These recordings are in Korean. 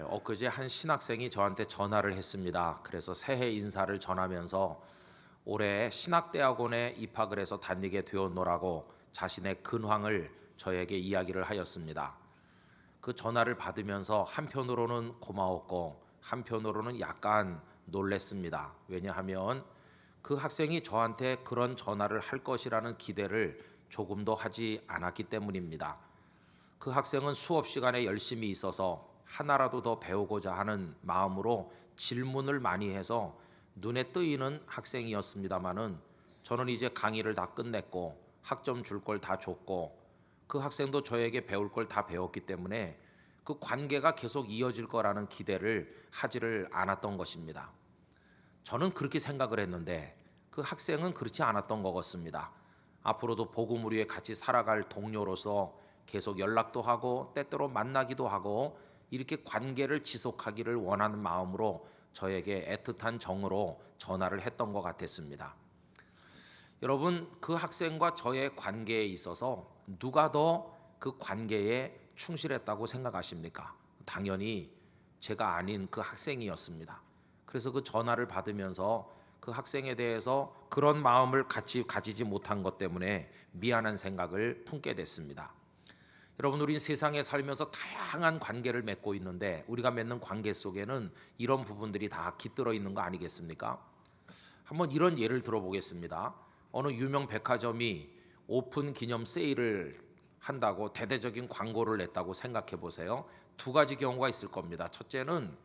엊그제 한 신학생이 저한테 전화를 했습니다. 그래서 새해 인사를 전하면서 올해 신학대학원에 입학을 해서 다니게 되었노라고 자신의 근황을 저에게 이야기를 하였습니다. 그 전화를 받으면서 한편으로는 고마웠고 한편으로는 약간 놀랬습니다. 왜냐하면 그 학생이 저한테 그런 전화를 할 것이라는 기대를 조금도 하지 않았기 때문입니다. 그 학생은 수업 시간에 열심히 있어서 하나라도 더 배우고자 하는 마음으로 질문을 많이 해서 눈에 뜨이는 학생이었습니다마는 저는 이제 강의를 다 끝냈고 학점 줄 걸 다 줬고 그 학생도 저에게 배울 걸 다 배웠기 때문에 그 관계가 계속 이어질 거라는 기대를 하지를 않았던 것입니다. 저는 그렇게 생각을 했는데 그 학생은 그렇지 않았던 것 같습니다. 앞으로도 복음 위에 같이 살아갈 동료로서 계속 연락도 하고 때때로 만나기도 하고 이렇게 관계를 지속하기를 원하는 마음으로 저에게 애틋한 정으로 전화를 했던 것 같았습니다. 여러분, 그 학생과 저의 관계에 있어서 누가 더 그 관계에 충실했다고 생각하십니까? 당연히 제가 아닌 그 학생이었습니다. 그래서 그 전화를 받으면서 그 학생에 대해서 그런 마음을 같이 가지지 못한 것 때문에 미안한 생각을 품게 됐습니다. 여러분, 우린 세상에 살면서 다양한 관계를 맺고 있는데 우리가 맺는 관계 속에는 이런 부분들이 다 깃들어 있는 거 아니겠습니까? 한번 이런 예를 들어보겠습니다. 어느 유명 백화점이 오픈 기념 세일을 한다고 대대적인 광고를 냈다고 생각해 보세요. 두 가지 경우가 있을 겁니다. 첫째는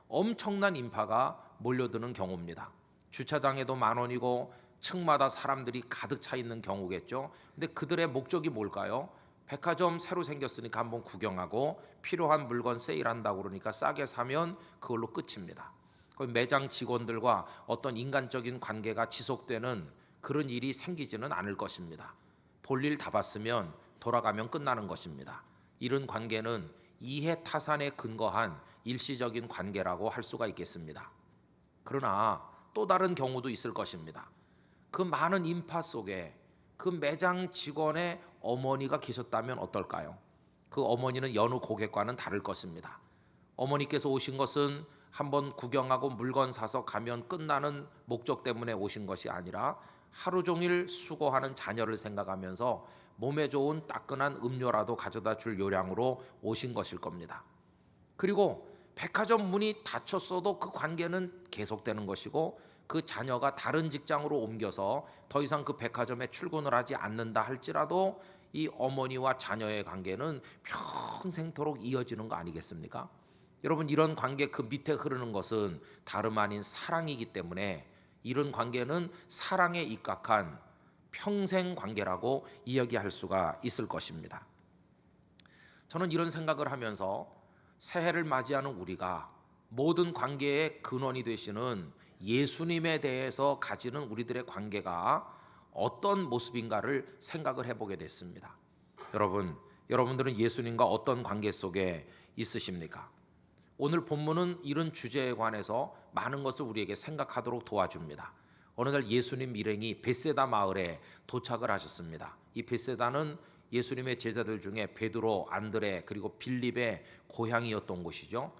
엄청난 인파가 몰려드는 경우입니다. 주차장에도 10,000원이고 층마다 사람들이 가득 차 있는 경우겠죠. 근데 그들의 목적이 뭘까요? 백화점 새로 생겼으니까 한번 구경하고 필요한 물건 세일한다고 그러니까 싸게 사면 그걸로 끝입니다. 매장 직원들과 어떤 인간적인 관계가 지속되는 그런 일이 생기지는 않을 것입니다. 볼일 다 봤으면 돌아가면 끝나는 것입니다. 이런 관계는 이해타산에 근거한 일시적인 관계라고 할 수가 있겠습니다. 그러나 또 다른 경우도 있을 것입니다. 그 많은 인파 속에 그 매장 직원의 어머니가 계셨다면 어떨까요? 그 어머니는 여느 고객과는 다를 것입니다. 어머니께서 오신 것은 한번 구경하고 물건 사서 가면 끝나는 목적 때문에 오신 것이 아니라 하루 종일 수고하는 자녀를 생각하면서 몸에 좋은 따끈한 음료라도 가져다 줄 요량으로 오신 것일 겁니다. 그리고 백화점 문이 닫혔어도 그 관계는 계속되는 것이고 그 자녀가 다른 직장으로 옮겨서 더 이상 그 백화점에 출근을 하지 않는다 할지라도 이 어머니와 자녀의 관계는 평생토록 이어지는 거 아니겠습니까? 여러분, 이런 관계 그 밑에 흐르는 것은 다름 아닌 사랑이기 때문에 이런 관계는 사랑에 입각한 평생 관계라고 이야기할 수가 있을 것입니다. 저는 이런 생각을 하면서 새해를 맞이하는 우리가 모든 관계의 근원이 되시는 예수님에 대해서 가지는 우리들의 관계가 어떤 모습인가를 생각을 해보게 됐습니다. 여러분들은 예수님과 어떤 관계 속에 있으십니까? 오늘 본문은 이런 주제에 관해서 많은 것을 우리에게 생각하도록 도와줍니다. 어느 날 예수님 일행이 벳세다 마을에 도착을 하셨습니다. 이 벳세다는 예수님의 제자들 중에 베드로, 안드레 그리고 빌립의 고향이었던 곳이죠.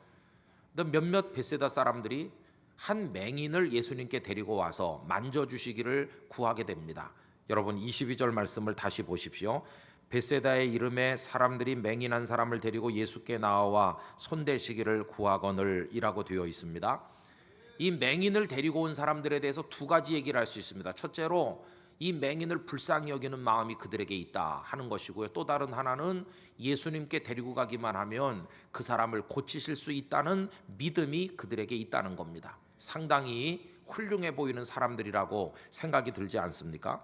몇몇 벳세다 사람들이 한 맹인을 예수님께 데리고 와서 만져주시기를 구하게 됩니다. 여러분, 22절 말씀을 다시 보십시오. 벳세다의 이름에 사람들이 맹인한 사람을 데리고 예수께 나와 손대시기를 구하거늘 이라고 되어 있습니다. 이 맹인을 데리고 온 사람들에 대해서 두 가지 얘기를 할 수 있습니다. 첫째로 이 맹인을 불쌍히 여기는 마음이 그들에게 있다 하는 것이고요. 또 다른 하나는 예수님께 데리고 가기만 하면 그 사람을 고치실 수 있다는 믿음이 그들에게 있다는 겁니다. 상당히 훌륭해 보이는 사람들이라고 생각이 들지 않습니까?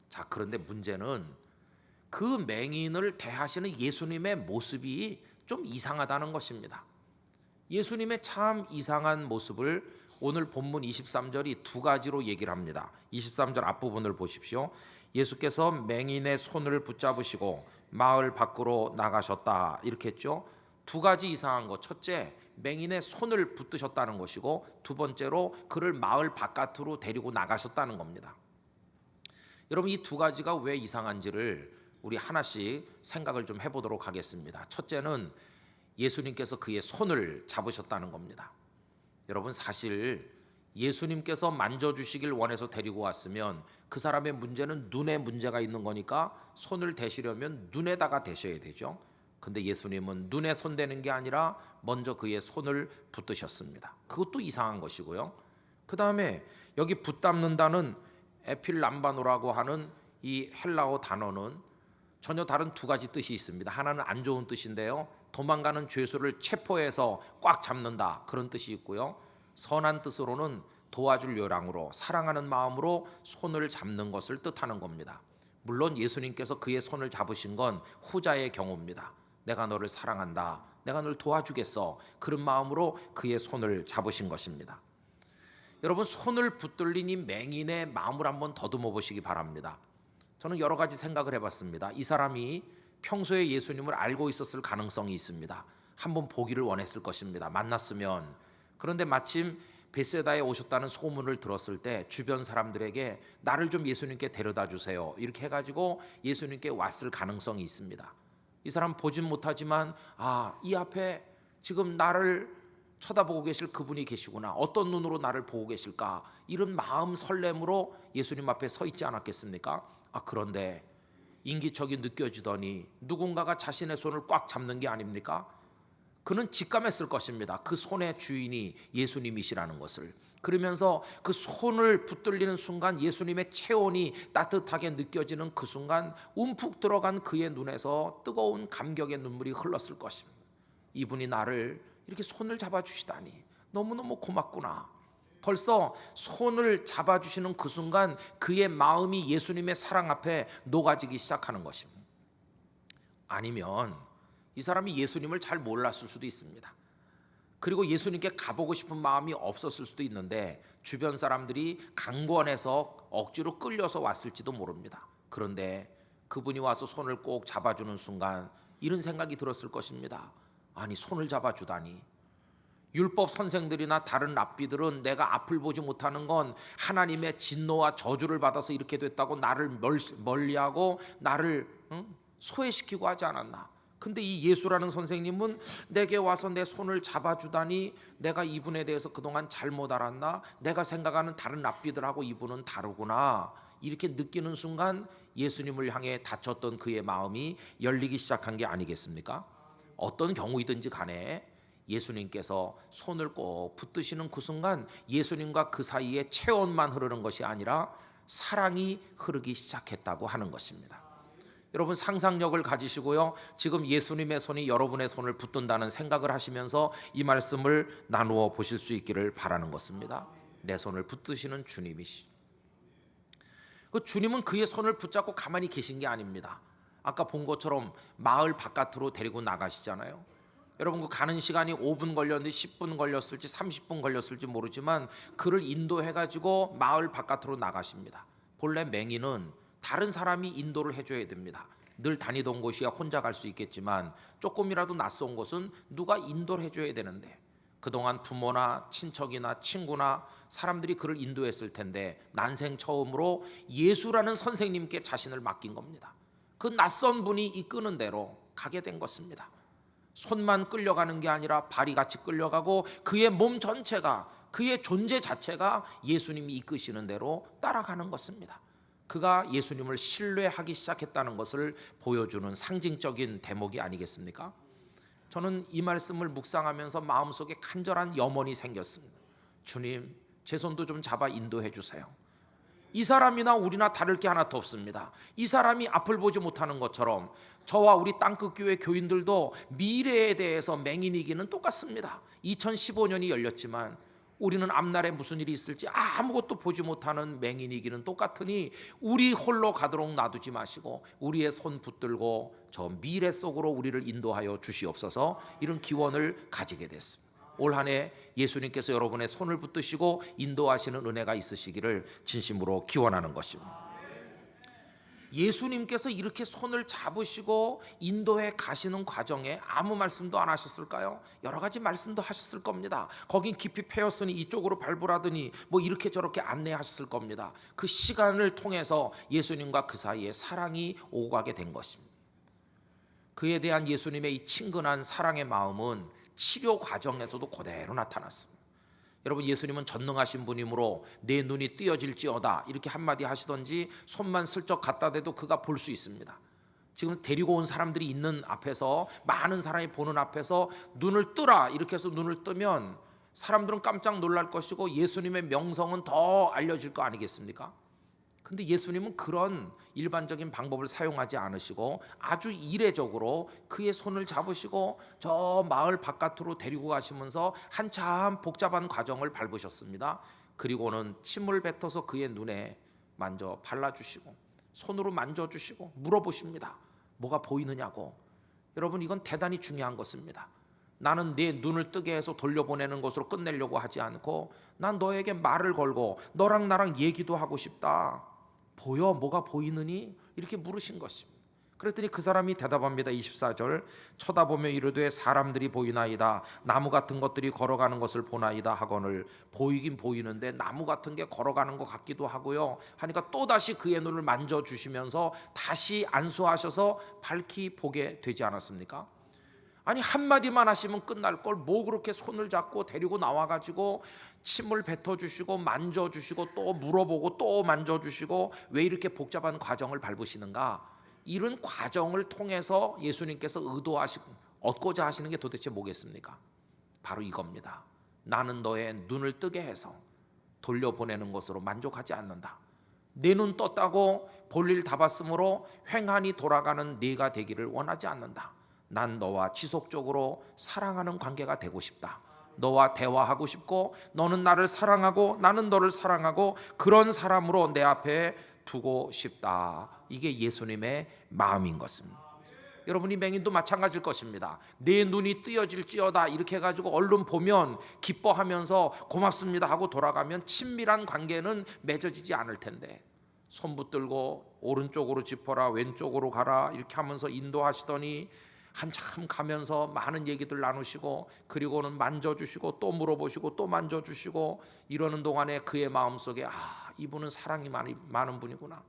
자, 그런데 문제는 그 맹인을 대하시는 예수님의 모습이 좀 이상하다는 것입니다. 예수님의 참 이상한 모습을 오늘 본문 23절이 두 가지로 얘기를 합니다. 23절 앞부분을 보십시오. 예수께서 맹인의 손을 붙잡으시고 마을 밖으로 나가셨다 이렇게 했죠. 두 가지 이상한 것. 첫째, 맹인의 손을 붙드셨다는 것이고 두 번째로 그를 마을 바깥으로 데리고 나가셨다는 겁니다. 여러분, 이 두 가지가 왜 이상한지를 우리 하나씩 생각을 좀 해보도록 하겠습니다. 첫째는 예수님께서 그의 손을 잡으셨다는 겁니다. 여러분, 사실 예수님께서 만져주시길 원해서 데리고 왔으면 그 사람의 문제는 눈에 문제가 있는 거니까 손을 대시려면 눈에다가 대셔야 되죠. 근데 예수님은 눈에 손대는 게 아니라 먼저 그의 손을 붙드셨습니다. 그것도 이상한 것이고요. 그 다음에 여기 붙잡는다는 에필람바노라고 하는 이 헬라어 단어는 전혀 다른 두 가지 뜻이 있습니다. 하나는 안 좋은 뜻인데요, 도망가는 죄수를 체포해서 꽉 잡는다, 그런 뜻이 있고요. 선한 뜻으로는 도와줄 요량으로, 사랑하는 마음으로 손을 잡는 것을 뜻하는 겁니다. 물론 예수님께서 그의 손을 잡으신 건 후자의 경우입니다. 내가 너를 사랑한다, 내가 널 도와주겠어, 그런 마음으로 그의 손을 잡으신 것입니다. 여러분, 손을 붙들린 이 맹인의 마음을 한번 더듬어 보시기 바랍니다. 저는 여러 가지 생각을 해봤습니다. 이 사람이 평소에 예수님을 알고 있었을 가능성이 있습니다. 한번 보기를 원했을 것입니다. 만났으면. 그런데 마침 베세다에 오셨다는 소문을 들었을 때 주변 사람들에게 나를 좀 예수님께 데려다 주세요, 이렇게 해가지고 예수님께 왔을 가능성이 있습니다. 이 사람 보진 못하지만 이 앞에 지금 나를 쳐다보고 계실 그분이 계시구나, 어떤 눈으로 나를 보고 계실까, 이런 마음 설렘으로 예수님 앞에 서 있지 않았겠습니까? 그런데 인기척이 느껴지더니 누군가가 자신의 손을 꽉 잡는 게 아닙니까? 그는 직감했을 것입니다. 그 손의 주인이 예수님이시라는 것을. 그러면서 그 손을 붙들리는 순간 예수님의 체온이 따뜻하게 느껴지는 그 순간 움푹 들어간 그의 눈에서 뜨거운 감격의 눈물이 흘렀을 것입니다. 이분이 나를 이렇게 손을 잡아주시다니 너무너무 고맙구나. 벌써 손을 잡아주시는 그 순간 그의 마음이 예수님의 사랑 앞에 녹아지기 시작하는 것입니다. 아니면 이 사람이 예수님을 잘 몰랐을 수도 있습니다. 그리고 예수님께 가보고 싶은 마음이 없었을 수도 있는데 주변 사람들이 강권해서 억지로 끌려서 왔을지도 모릅니다. 그런데 그분이 와서 손을 꼭 잡아주는 순간 이런 생각이 들었을 것입니다. 아니, 손을 잡아주다니. 율법 선생들이나 다른 랍비들은 내가 앞을 보지 못하는 건 하나님의 진노와 저주를 받아서 이렇게 됐다고 나를 멀리하고 나를 소외시키고 하지 않았나. 근데 이 예수라는 선생님은 내게 와서 내 손을 잡아주다니 내가 이분에 대해서 그동안 잘못 알았나, 내가 생각하는 다른 랍비들하고 이분은 다르구나, 이렇게 느끼는 순간 예수님을 향해 닫혔던 그의 마음이 열리기 시작한 게 아니겠습니까? 어떤 경우이든지 간에 예수님께서 손을 꼭 붙드시는 그 순간 예수님과 그 사이에 체온만 흐르는 것이 아니라 사랑이 흐르기 시작했다고 하는 것입니다. 여러분, 상상력을 가지시고요, 지금 예수님의 손이 여러분의 손을 붙든다는 생각을 하시면서 이 말씀을 나누어 보실 수 있기를 바라는 것입니다. 내 손을 붙드시는 주님이시. 그 주님은 그의 손을 붙잡고 가만히 계신 게 아닙니다. 아까 본 것처럼 마을 바깥으로 데리고 나가시잖아요. 여러분, 그 가는 시간이 5분 걸렸는지 10분 걸렸을지 30분 걸렸을지 모르지만 그를 인도해가지고 마을 바깥으로 나가십니다. 본래 맹인은 다른 사람이 인도를 해줘야 됩니다. 늘 다니던 곳이야 혼자 갈 수 있겠지만 조금이라도 낯선 곳은 누가 인도를 해줘야 되는데 그동안 부모나 친척이나 친구나 사람들이 그를 인도했을 텐데 난생 처음으로 예수라는 선생님께 자신을 맡긴 겁니다. 그 낯선 분이 이끄는 대로 가게 된 것입니다. 손만 끌려가는 게 아니라 발이 같이 끌려가고 그의 몸 전체가, 그의 존재 자체가 예수님이 이끄시는 대로 따라가는 것입니다. 그가 예수님을 신뢰하기 시작했다는 것을 보여주는 상징적인 대목이 아니겠습니까? 저는 이 말씀을 묵상하면서 마음속에 간절한 염원이 생겼습니다. 주님, 제 손도 좀 잡아 인도해 주세요. 이 사람이나 우리나 다를 게 하나도 없습니다. 이 사람이 앞을 보지 못하는 것처럼 저와 우리 땅끝교회 교인들도 미래에 대해서 맹인이기는 똑같습니다. 2015년이 열렸지만 우리는 앞날에 무슨 일이 있을지 아무것도 보지 못하는 맹인이기는 똑같으니 우리 홀로 가도록 놔두지 마시고 우리의 손 붙들고 저 미래 속으로 우리를 인도하여 주시옵소서, 이런 기원을 가지게 됐습니다. 올 한 해 예수님께서 여러분의 손을 붙드시고 인도하시는 은혜가 있으시기를 진심으로 기원하는 것입니다. 예수님께서 이렇게 손을 잡으시고 인도해 가시는 과정에 아무 말씀도 안 하셨을까요? 여러 가지 말씀도 하셨을 겁니다. 거긴 깊이 패였으니 이쪽으로 밟으라더니 뭐 이렇게 저렇게 안내하셨을 겁니다. 그 시간을 통해서 예수님과 그 사이에 사랑이 오고 가게 된 것입니다. 그에 대한 예수님의 이 친근한 사랑의 마음은 치료 과정에서도 그대로 나타났습니다. 여러분, 예수님은 전능하신 분이므로 내 눈이 뜨여질지어다 이렇게 한마디 하시던지 손만 슬쩍 갖다 대도 그가 볼 수 있습니다. 지금 데리고 온 사람들이 있는 앞에서, 많은 사람이 보는 앞에서 눈을 뜨라 이렇게 해서 눈을 뜨면 사람들은 깜짝 놀랄 것이고 예수님의 명성은 더 알려질 거 아니겠습니까? 근데 예수님은 그런 일반적인 방법을 사용하지 않으시고 아주 이례적으로 그의 손을 잡으시고 저 마을 바깥으로 데리고 가시면서 한참 복잡한 과정을 밟으셨습니다. 그리고는 침을 뱉어서 그의 눈에 만져 발라주시고 손으로 만져주시고 물어보십니다. 뭐가 보이느냐고. 여러분, 이건 대단히 중요한 것입니다. 나는 네 눈을 뜨게 해서 돌려보내는 것으로 끝내려고 하지 않고 난 너에게 말을 걸고 너랑 나랑 얘기도 하고 싶다. 보여? 뭐가 보이느니? 이렇게 물으신 것입니다. 그랬더니 그 사람이 대답합니다. 24절, 쳐다보며 이르되 사람들이 보이나이다. 나무 같은 것들이 걸어가는 것을 보나이다 하거늘. 보이긴 보이는데 나무 같은 게 걸어가는 것 같기도 하고요 하니까 또다시 그의 눈을 만져주시면서 다시 안수하셔서 밝히 보게 되지 않았습니까? 아니, 한마디만 하시면 끝날 걸 뭐 그렇게 손을 잡고 데리고 나와가지고 침을 뱉어주시고 만져주시고 또 물어보고 또 만져주시고 왜 이렇게 복잡한 과정을 밟으시는가? 이런 과정을 통해서 예수님께서 얻고자 하시는 게 도대체 뭐겠습니까? 바로 이겁니다. 나는 너의 눈을 뜨게 해서 돌려보내는 것으로 만족하지 않는다. 내 눈 떴다고 볼일 다 봤으므로 횡하니 돌아가는 네가 되기를 원하지 않는다. 난 너와 지속적으로 사랑하는 관계가 되고 싶다. 너와 대화하고 싶고 너는 나를 사랑하고 나는 너를 사랑하고 그런 사람으로 내 앞에 두고 싶다. 이게 예수님의 마음인 것입니다. 여러분이 맹인도 마찬가지일 것입니다. 내 눈이 뜨여질지어다 이렇게 해가지고 얼른 보면 기뻐하면서 고맙습니다 하고 돌아가면 친밀한 관계는 맺어지지 않을 텐데, 손 붙들고 오른쪽으로 짚어라 왼쪽으로 가라 이렇게 하면서 인도하시더니 한참 가면서 많은 얘기들 나누시고 그리고는 만져주시고 또 물어보시고 또 만져주시고 이러는 동안에 그의 마음속에 이분은 사랑이 많은 분이구나.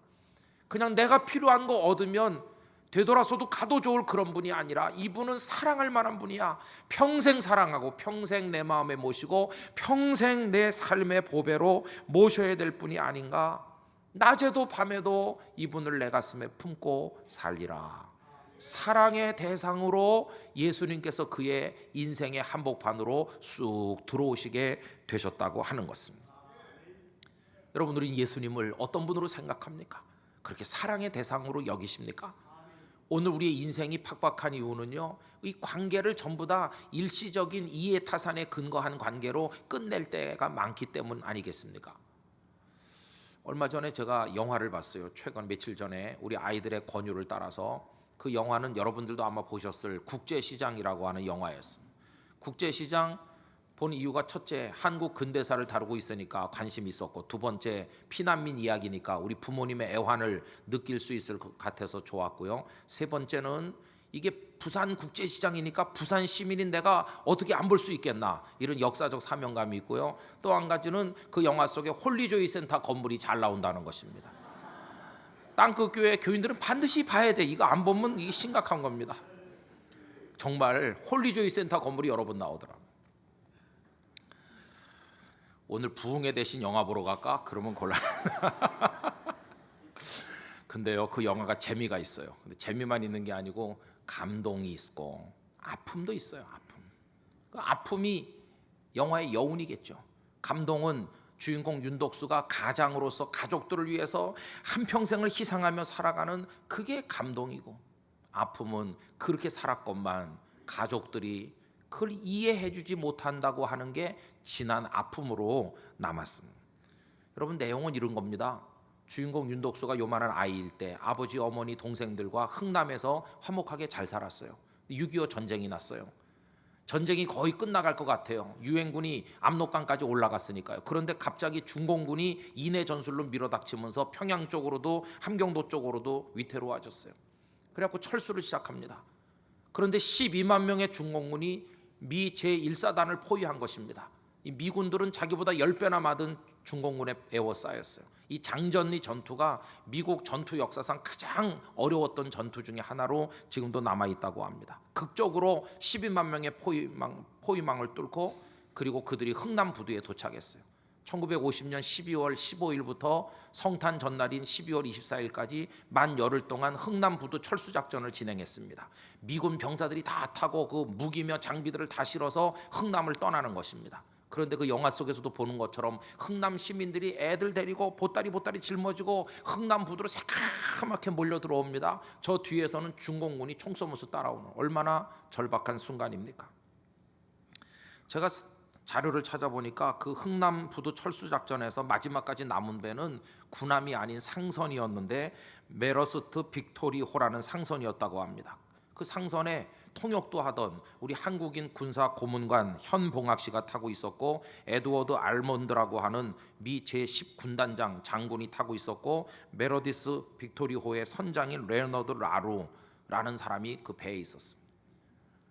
그냥 내가 필요한 거 얻으면 되돌아서도 가도 좋을 그런 분이 아니라 이분은 사랑할 만한 분이야. 평생 사랑하고 평생 내 마음에 모시고 평생 내 삶의 보배로 모셔야 될 분이 아닌가. 낮에도 밤에도 이분을 내 가슴에 품고 살리라. 사랑의 대상으로 예수님께서 그의 인생의 한복판으로 쑥 들어오시게 되셨다고 하는 것입니다. 여러분, 우리 예수님을 어떤 분으로 생각합니까? 그렇게 사랑의 대상으로 여기십니까? 오늘 우리의 인생이 팍팍한 이유는요, 이 관계를 전부 다 일시적인 이해타산에 근거한 관계로 끝낼 때가 많기 때문 아니겠습니까? 얼마 전에 제가 영화를 봤어요. 최근 며칠 전에 우리 아이들의 권유를 따라서. 그 영화는 여러분들도 아마 보셨을 국제시장이라고 하는 영화였습니다. 국제시장 본 이유가 첫째, 한국 근대사를 다루고 있으니까 관심이 있었고, 두 번째, 피난민 이야기니까 우리 부모님의 애환을 느낄 수 있을 것 같아서 좋았고요. 세 번째는 이게 부산 국제시장이니까 부산 시민인 내가 어떻게 안 볼 수 있겠나, 이런 역사적 사명감이 있고요. 또 한 가지는 그 영화 속에 홀리조이 센터 건물이 잘 나온다는 것입니다. 땅끝 교회 교인들은 반드시 봐야 돼. 이거 안 보면 이게 심각한 겁니다. 정말 홀리조이 센터 건물이 여러 번 나오더라고요. 오늘 부흥회 대신 영화 보러 갈까? 그러면 곤란. 근데요, 그 영화가 재미가 있어요. 근데 재미만 있는 게 아니고 감동이 있고 아픔도 있어요. 그 아픔이 영화의 여운이겠죠. 감동은 주인공 윤덕수가 가장으로서 가족들을 위해서 한평생을 희생하며 살아가는 그게 감동이고, 아픔은 그렇게 살았건만 가족들이 그걸 이해해주지 못한다고 하는 게 지난 아픔으로 남았습니다. 여러분, 내용은 이런 겁니다. 주인공 윤덕수가 요만한 아이일 때 아버지, 어머니, 동생들과 흥남에서 화목하게 잘 살았어요. 6.25 전쟁이 났어요. 전쟁이 거의 끝나갈 것 같아요. 유엔군이 압록강까지 올라갔으니까요. 그런데 갑자기 중공군이 인해 전술로 밀어닥치면서 평양 쪽으로도 함경도 쪽으로도 위태로워졌어요. 그래갖고 철수를 시작합니다. 그런데 12만 명의 중공군이 미 제1사단을 포위한 것입니다. 이 미군들은 자기보다 10배나 많은 중공군에 에워싸였어요. 이 장전리 전투가 미국 전투 역사상 가장 어려웠던 전투 중에 하나로 지금도 남아있다고 합니다. 극적으로 12만 명의 포위망을 뚫고 그리고 그들이 흥남 부두에 도착했어요. 1950년 12월 15일부터 성탄 전날인 12월 24일까지 만 열흘 동안 흥남 부두 철수 작전을 진행했습니다. 미군 병사들이 다 타고 그 무기며 장비들을 다 실어서 흥남을 떠나는 것입니다. 그런데 그 영화 속에서도 보는 것처럼 흥남 시민들이 애들 데리고 보따리 짊어지고 흥남 부두로 새까맣게 몰려 들어옵니다. 저 뒤에서는 중공군이 총 쏘면서 따라오는, 얼마나 절박한 순간입니까? 제가 자료를 찾아보니까 그 흥남 부두 철수 작전에서 마지막까지 남은 배는 군함이 아닌 상선이었는데 메러스트 빅토리호라는 상선이었다고 합니다. 그 상선에 통역도 하던 우리 한국인 군사 고문관 현봉학 씨가 타고 있었고, 에드워드 알몬드라고 하는 미 제10군단장 장군이 타고 있었고, 메러디스 빅토리호의 선장인 레너드 라루라는 사람이 그 배에 있었습니다.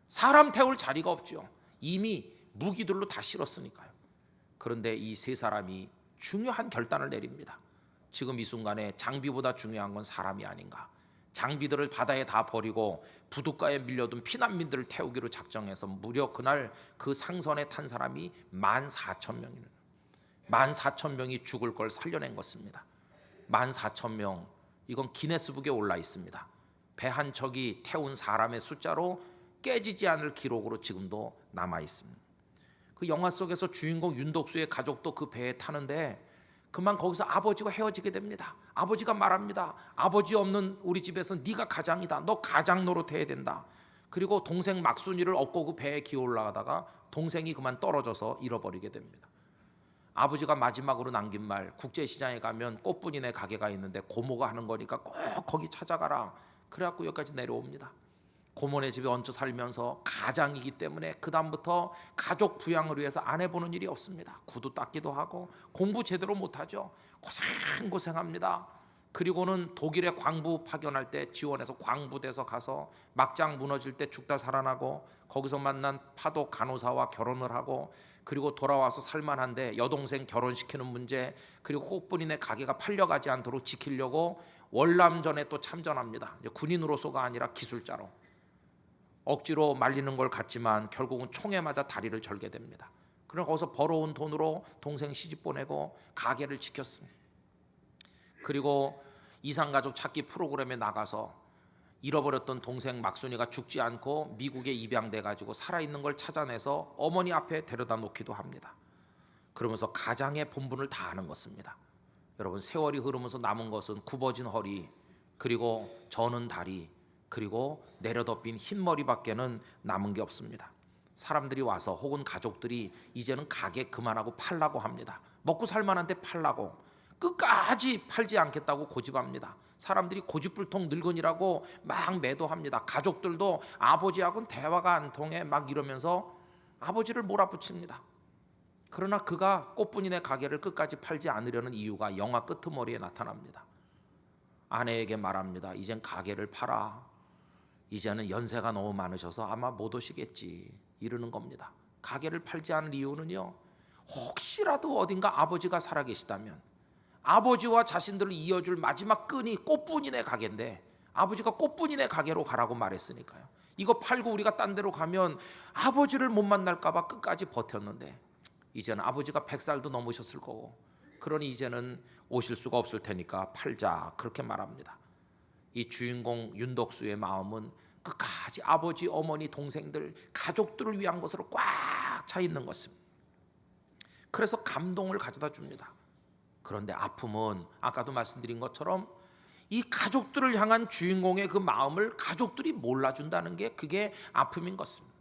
사람 태울 자리가 없죠. 이미 무기들로 다 실었으니까요. 그런데 이 세 사람이 중요한 결단을 내립니다. 지금 이 순간에 장비보다 중요한 건 사람이 아닌가. 장비들을 바다에 다 버리고 부둣가에 밀려든 피난민들을 태우기로 작정해서 무려 그날 그 상선에 탄 사람이 14,000명이는 14,000명이 죽을 걸 살려낸 것입니다. 14,000명, 이건 기네스북에 올라 있습니다. 배 한 척이 태운 사람의 숫자로 깨지지 않을 기록으로 지금도 남아 있습니다. 그 영화 속에서 주인공 윤덕수의 가족도 그 배에 타는데 그만 거기서 아버지와 헤어지게 됩니다. 아버지가 말합니다. 아버지 없는 우리 집에서 네가 가장이다. 너 가장 노릇해야 된다. 그리고 동생 막순이를 업고 그 배에 기어 올라가다가 동생이 그만 떨어져서 잃어버리게 됩니다. 아버지가 마지막으로 남긴 말, 국제시장에 가면 꽃분이네 가게가 있는데 고모가 하는 거니까 꼭 거기 찾아가라. 그래갖고 여기까지 내려옵니다. 고모네 집에 얹혀 살면서 가장이기 때문에 그 다음부터 가족 부양을 위해서 안 해보는 일이 없습니다. 구두 닦기도 하고 공부 제대로 못하죠. 고생합니다. 그리고는 독일에 광부 파견할 때 지원해서 광부대서 가서 막장 무너질 때 죽다 살아나고, 거기서 만난 파독 간호사와 결혼을 하고, 그리고 돌아와서 살만한데 여동생 결혼시키는 문제, 그리고 꽃분이네 가게가 팔려가지 않도록 지키려고 월남전에 또 참전합니다. 군인으로서가 아니라 기술자로. 억지로 말리는 걸 같지만 결국은 총에 맞아 다리를 절게 됩니다. 그러나 거기서 벌어온 돈으로 동생 시집 보내고 가게를 지켰습니다. 그리고 이산가족 찾기 프로그램에 나가서 잃어버렸던 동생 막순이가 죽지 않고 미국에 입양돼 가지고 살아있는 걸 찾아내서 어머니 앞에 데려다 놓기도 합니다. 그러면서 가장의 본분을 다하는 것입니다. 여러분, 세월이 흐르면서 남은 것은 굽어진 허리, 그리고 저는 다리, 그리고 내려덮인 흰머리밖에는 남은 게 없습니다. 사람들이 와서 혹은 가족들이 이제는 가게 그만하고 팔라고 합니다. 먹고 살만한데 팔라고. 끝까지 팔지 않겠다고 고집합니다. 사람들이 고집불통 늙은이라고 막 매도합니다. 가족들도 아버지하고는 대화가 안 통해 막 이러면서 아버지를 몰아붙입니다. 그러나 그가 꽃분이네 가게를 끝까지 팔지 않으려는 이유가 영화 끄트머리에 나타납니다. 아내에게 말합니다. 이젠 가게를 팔아. 이제는 연세가 너무 많으셔서 아마 못 오시겠지, 이러는 겁니다. 가게를 팔지 않을 이유는요, 혹시라도 어딘가 아버지가 살아계시다면 아버지와 자신들을 이어줄 마지막 끈이 꽃분이네 가게인데 아버지가 꽃분이네 가게로 가라고 말했으니까요. 이거 팔고 우리가 딴 데로 가면 아버지를 못 만날까 봐 끝까지 버텼는데 이제는 아버지가 100살도 넘으셨을 거고, 그러니 이제는 오실 수가 없을 테니까 팔자, 그렇게 말합니다. 이 주인공 윤덕수의 마음은 끝까지 아버지, 어머니, 동생들, 가족들을 위한 것으로 꽉 차 있는 것입니다. 그래서 감동을 가져다 줍니다. 그런데 아픔은 아까도 말씀드린 것처럼 이 가족들을 향한 주인공의 그 마음을 가족들이 몰라준다는 게 그게 아픔인 것입니다.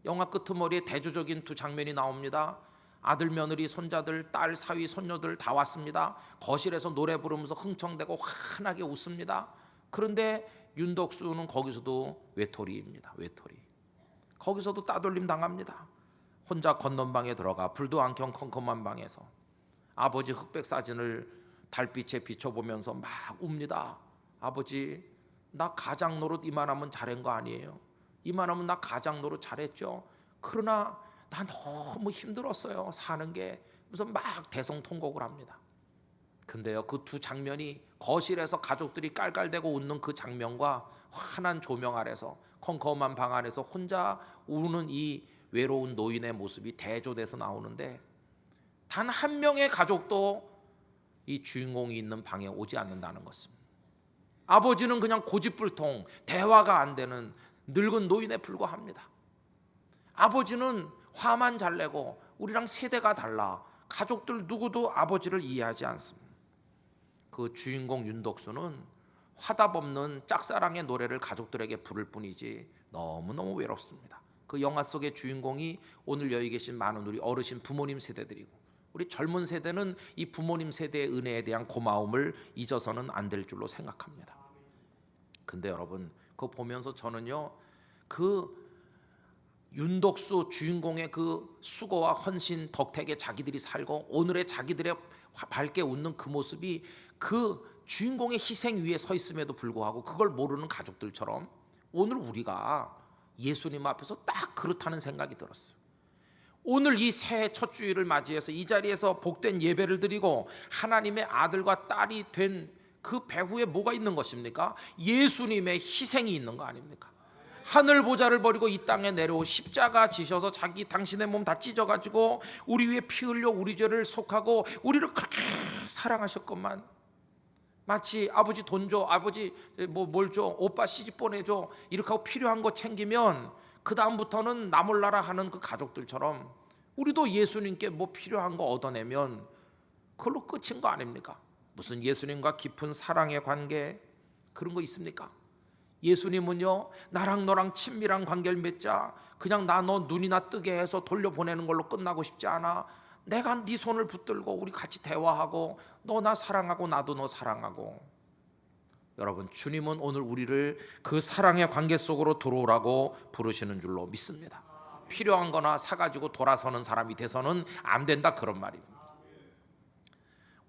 영화 끄트머리에 대조적인 두 장면이 나옵니다. 아들, 며느리, 손자들, 딸, 사위, 손녀들 다 왔습니다. 거실에서 노래 부르면서 흥청대고 환하게 웃습니다. 그런데 윤덕수는 거기서도 외톨이입니다. 외톨이. 거기서도 따돌림 당합니다. 혼자 건넌방에 들어가 불도 안 켠 컴컴한 방에서 아버지 흑백 사진을 달빛에 비춰보면서 막 웁니다. 아버지, 나 가장 노릇 이만하면 잘한 거 아니에요? 이만하면 나 가장 노릇 잘했죠? 그러나 나 너무 힘들었어요, 사는 게. 그래서 막 대성통곡을 합니다. 근데요, 그 두 장면이 거실에서 가족들이 깔깔대고 웃는 그 장면과 환한 조명 아래서 컴컴한 방 안에서 혼자 우는 이 외로운 노인의 모습이 대조돼서 나오는데, 단 한 명의 가족도 이 주인공이 있는 방에 오지 않는다는 것입니다. 아버지는 그냥 고집불통, 대화가 안 되는 늙은 노인에 불과합니다. 아버지는 화만 잘 내고 우리랑 세대가 달라 가족들 누구도 아버지를 이해하지 않습니다. 그 주인공 윤덕수는 화답 없는 짝사랑의 노래를 가족들에게 부를 뿐이지 너무너무 외롭습니다. 그 영화 속의 주인공이 오늘 여기 계신 많은 우리 어르신 부모님 세대들이고, 우리 젊은 세대는 이 부모님 세대의 은혜에 대한 고마움을 잊어서는 안 될 줄로 생각합니다. 근데 여러분, 그거 보면서 저는요, 그 윤덕수 주인공의 그 수고와 헌신 덕택에 자기들이 살고 오늘의 자기들의 밝게 웃는 그 모습이 그 주인공의 희생 위에 서 있음에도 불구하고 그걸 모르는 가족들처럼 오늘 우리가 예수님 앞에서 딱 그렇다는 생각이 들었어요. 오늘 이 새해 첫 주일을 맞이해서 이 자리에서 복된 예배를 드리고 하나님의 아들과 딸이 된 그 배후에 뭐가 있는 것입니까? 예수님의 희생이 있는 거 아닙니까? 하늘 보좌를 버리고 이 땅에 내려오 십자가 지셔서 당신의 몸 다 찢어가지고 우리 위에 피 흘려 우리 죄를 속하고 우리를 그렇게 사랑하셨건만, 마치 아버지 돈 줘, 아버지 뭘 줘, 오빠 시집 보내줘 이렇게 하고 필요한 거 챙기면 그 다음부터는 나 몰라라 하는 그 가족들처럼 우리도 예수님께 뭐 필요한 거 얻어내면 그걸로 끝인 거 아닙니까? 무슨 예수님과 깊은 사랑의 관계 그런 거 있습니까? 예수님은요, 나랑 너랑 친밀한 관계를 맺자, 그냥 나 너 눈이나 뜨게 해서 돌려보내는 걸로 끝나고 싶지 않아. 내가 네 손을 붙들고 우리 같이 대화하고 너 나 사랑하고 나도 너 사랑하고. 여러분, 주님은 오늘 우리를 그 사랑의 관계 속으로 들어오라고 부르시는 줄로 믿습니다. 필요한 거나 사가지고 돌아서는 사람이 돼서는 안 된다, 그런 말입니다.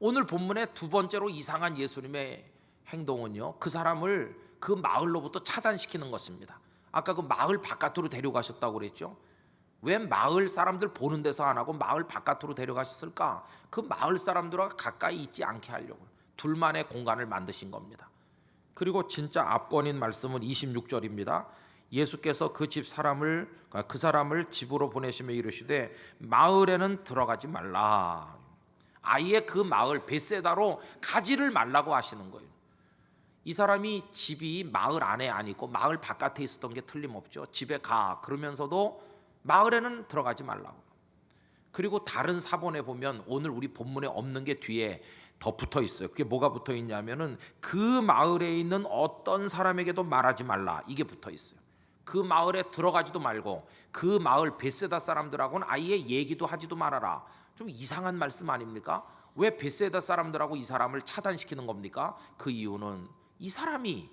오늘 본문의 두 번째로 이상한 예수님의 행동은요, 그 사람을 그 마을로부터 차단시키는 것입니다. 아까 그 마을 바깥으로 데려가셨다고 그랬죠. 왜 마을 사람들 보는 데서 안 하고 마을 바깥으로 데려가셨을까? 그 마을 사람들과 가까이 있지 않게 하려고 둘만의 공간을 만드신 겁니다. 그리고 진짜 압권인 말씀은 26절입니다. 예수께서 그 사람을 집으로 보내시며 이르시되 마을에는 들어가지 말라. 아예 그 마을 벳세다로 가지를 말라고 하시는 거예요. 이 사람이 집이 마을 안에 아니고 마을 바깥에 있었던 게 틀림없죠. 집에 가 그러면서도 마을에는 들어가지 말라고. 그리고 다른 사본에 보면 오늘 우리 본문에 없는 게 뒤에 더 붙어 있어요. 그게 뭐가 붙어 있냐면은 그 마을에 있는 어떤 사람에게도 말하지 말라, 이게 붙어 있어요. 그 마을에 들어가지도 말고 그 마을 벳세다 사람들하고는 아예 얘기도 하지도 말아라. 좀 이상한 말씀 아닙니까? 왜 벳세다 사람들하고 이 사람을 차단시키는 겁니까? 그 이유는 이 사람이,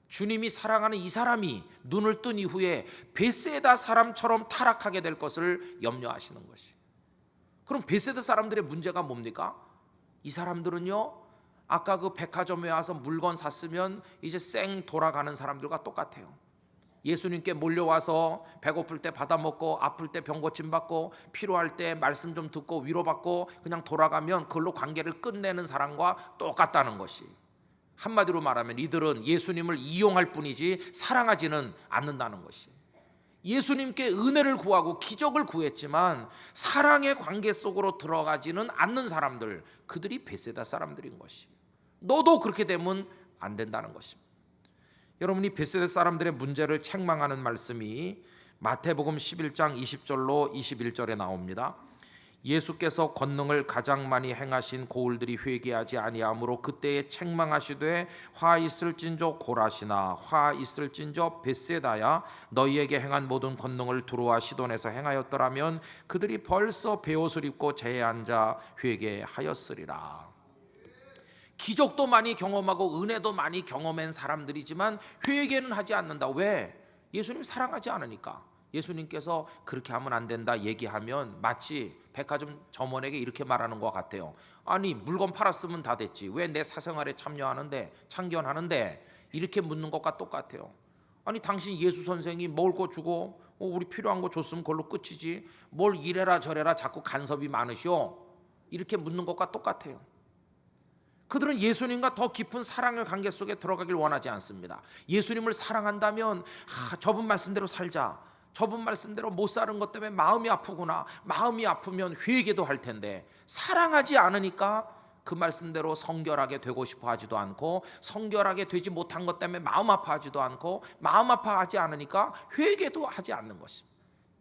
주님이 사랑하는 이 사람이 눈을 뜬 이후에 벳세다 사람처럼 타락하게 될 것을 염려하시는 것이. 그럼 벳세다 사람들의 문제가 뭡니까? 이 사람들은요, 아까 그 백화점에 와서 물건 샀으면 이제 쌩 돌아가는 사람들과 똑같아요. 예수님께 몰려와서 배고플 때 받아먹고 아플 때 병 고침 받고 필요할 때 말씀 좀 듣고 위로받고 그냥 돌아가면 그걸로 관계를 끝내는 사람과 똑같다는 것이. 한마디로 말하면 이들은 예수님을 이용할 뿐이지 사랑하지는 않는다는 것이. 예수님께 은혜를 구하고 기적을 구했지만 사랑의 관계 속으로 들어가지는 않는 사람들, 그들이 벳세다 사람들인 것이. 너도 그렇게 되면 안 된다는 것입니다. 여러분이 벳세다 사람들의 문제를 책망하는 말씀이 마태복음 11장 20절로 21절에 나옵니다. 예수께서 권능을 가장 많이 행하신 고을들이 회개하지 아니하므로 그때에 책망하시되 화 있을진저 고라시나 화 있을진저 벳세다야 너희에게 행한 모든 권능을 두로와 시돈에서 행하였더라면 그들이 벌써 베옷을 입고 재에 앉아 회개하였으리라. 기적도 많이 경험하고 은혜도 많이 경험한 사람들이지만 회개는 하지 않는다. 왜? 예수님 사랑하지 않으니까. 예수님께서 그렇게 하면 안 된다 얘기하면 마치 백화점 점원에게 이렇게 말하는 것 같아요. 아니, 물건 팔았으면 다 됐지, 왜 내 사생활에 참견하는데, 이렇게 묻는 것과 똑같아요. 아니, 당신 예수 선생이 먹을 거 주고 우리 필요한 거 줬으면 그걸로 끝이지, 뭘 이래라 저래라 자꾸 간섭이 많으시오, 이렇게 묻는 것과 똑같아요. 그들은 예수님과 더 깊은 사랑의 관계 속에 들어가길 원하지 않습니다. 예수님을 사랑한다면 저분 말씀대로 살자, 저분 말씀대로 못 사는 것 때문에 마음이 아프구나, 마음이 아프면 회개도 할 텐데, 사랑하지 않으니까 그 말씀대로 성결하게 되고 싶어 하지도 않고, 성결하게 되지 못한 것 때문에 마음 아파하지도 않고, 마음 아파하지 않으니까 회개도 하지 않는 것입니다.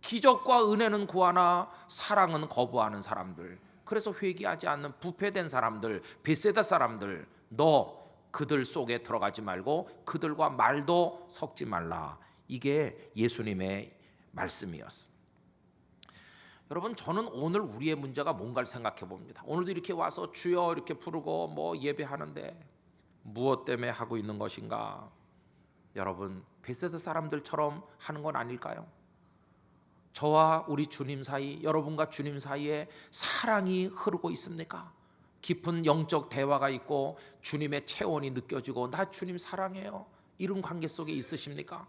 기적과 은혜는 구하나 사랑은 거부하는 사람들, 그래서 회개하지 않는 부패된 사람들, 베세다 사람들, 너 그들 속에 들어가지 말고 그들과 말도 섞지 말라. 이게 예수님의 말씀이었습니다. 여러분, 저는 오늘 우리의 문제가 뭔가를 생각해 봅니다. 오늘도 이렇게 와서 주여 이렇게 부르고 뭐 예배하는데 무엇 때문에 하고 있는 것인가? 여러분, 베세다 사람들처럼 하는 건 아닐까요? 저와 우리 주님 사이, 여러분과 주님 사이에 사랑이 흐르고 있습니까? 깊은 영적 대화가 있고 주님의 체온이 느껴지고 나 주님 사랑해요, 이런 관계 속에 있으십니까?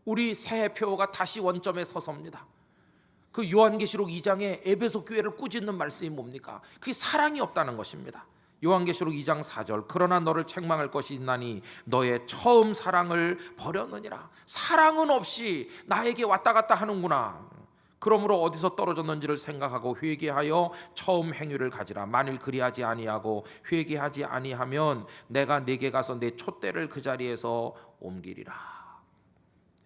우리 새해 표가 다시 원점에 서섭니다. 그 요한계시록 2장에 에베소 교회를 꾸짖는 말씀이 뭡니까? 그게 사랑이 없다는 것입니다. 요한계시록 2장 4절, 그러나 너를 책망할 것이 있나니 너의 처음 사랑을 버렸느니라. 사랑은 없이 나에게 왔다 갔다 하는구나. 그러므로 어디서 떨어졌는지를 생각하고 회개하여 처음 행위를 가지라. 만일 그리하지 아니하고 회개하지 아니하면 내가 네게 가서 내 촛대를 그 자리에서 옮기리라.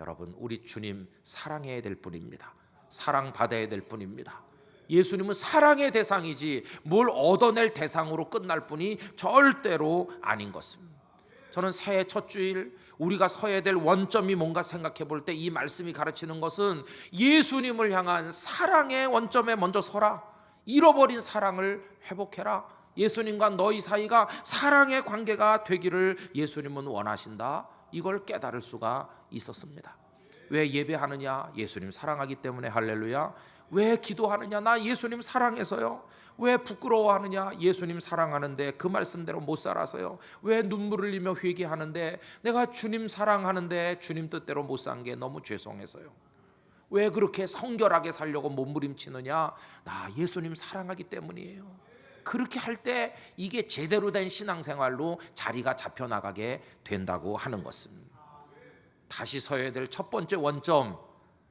여러분, 우리 주님 사랑해야 될 분입니다. 사랑받아야 될 분입니다. 예수님은 사랑의 대상이지 뭘 얻어낼 대상으로 끝날 분이 절대로 아닌 것입니다. 저는 새해 첫 주일 우리가 서야 될 원점이 뭔가 생각해 볼 때 이 말씀이 가르치는 것은 예수님을 향한 사랑의 원점에 먼저 서라. 잃어버린 사랑을 회복해라. 예수님과 너희 사이가 사랑의 관계가 되기를 예수님은 원하신다. 이걸 깨달을 수가 있었습니다. 왜 예배하느냐? 예수님 사랑하기 때문에. 할렐루야. 왜 기도하느냐? 나 예수님 사랑해서요. 왜 부끄러워하느냐? 예수님 사랑하는데 그 말씀대로 못 살아서요. 왜 눈물 흘리며 회개하는데 내가 주님 사랑하는데 주님 뜻대로 못 산 게 너무 죄송해서요. 왜 그렇게 성결하게 살려고 몸부림치느냐? 나 예수님 사랑하기 때문이에요. 그렇게 할 때 이게 제대로 된 신앙생활로 자리가 잡혀나가게 된다고 하는 것입니다. 다시 서야 될 첫 번째 원점,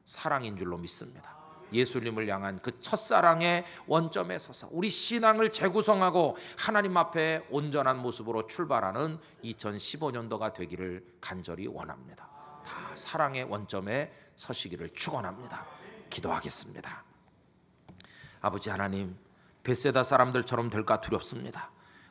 사랑인 줄로 믿습니다. 예수님을 향한 그 첫사랑의 원점에 서서 우리 신앙을 재구성하고 하나님 앞에 온전한 모습으로 출발하는 2015년도가 되기를 간절히 원합니다. 다 사랑의 원점에 서시기를 축원합니다. 기도하겠습니다. 아버지 하나님, 베세다 사람들처럼 될까 두렵습니다.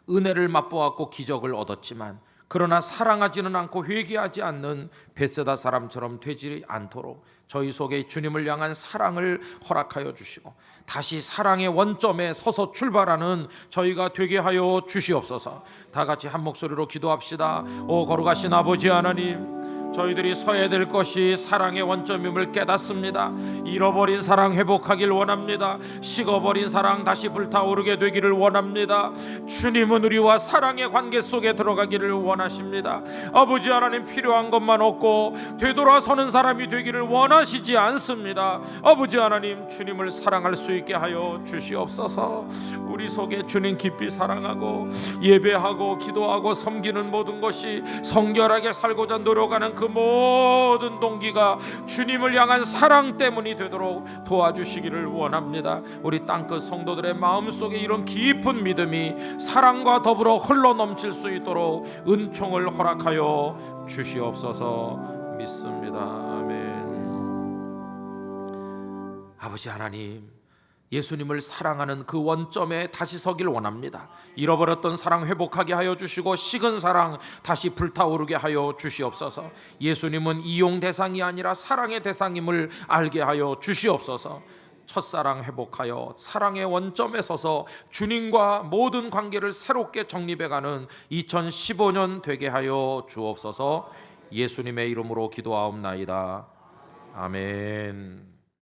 은혜를 맛보았고 기적을 얻었지만 그러나 사랑하지는 않고 회개하지 않는 베세다 사람처럼 되지 않도록 저희 속에 주님을 향한 사랑을 허락하여 주시고 다시 사랑의 원점에 서서 출발하는 저희가 되게 하여 주시옵소서. 다 같이 한 목소리로 기도합시다. 오 거룩하신 아버지 하나님, 저희들이 서야 될 것이 사랑의 원점임을 깨닫습니다. 잃어버린 사랑 회복하길 원합니다. 식어버린 사랑 다시 불타오르게 되기를 원합니다. 주님은 우리와 사랑의 관계 속에 들어가기를 원하십니다. 아버지 하나님, 필요한 것만 얻고 되돌아서는 사람이 되기를 원하시지 않습니다. 아버지 하나님, 주님을 사랑할 수 있게 하여 주시옵소서. 우리 속에 주님 깊이 사랑하고 예배하고 기도하고 섬기는 모든 것이 성결하게 살고자 노력하는 그 모든 동기가 주님을 향한 사랑 때문이 되도록 도와주시기를 원합니다. 우리 땅끝 성도들의 마음속에 이런 깊은 믿음이 사랑과 더불어 흘러넘칠 수 있도록 은총을 허락하여 주시옵소서. 믿습니다. 아멘. 아버지 하나님, 예수님을 사랑하는 그 원점에 다시 서길 원합니다. 잃어버렸던 사랑 회복하게 하여 주시고 식은 사랑 다시 불타오르게 하여 주시옵소서. 예수님은 이용 대상이 아니라 사랑의 대상임을 알게 하여 주시옵소서. 첫사랑 회복하여 사랑의 원점에 서서 주님과 모든 관계를 새롭게 정립해가는 2015년 되게 하여 주옵소서. 예수님의 이름으로 기도하옵나이다. 아멘.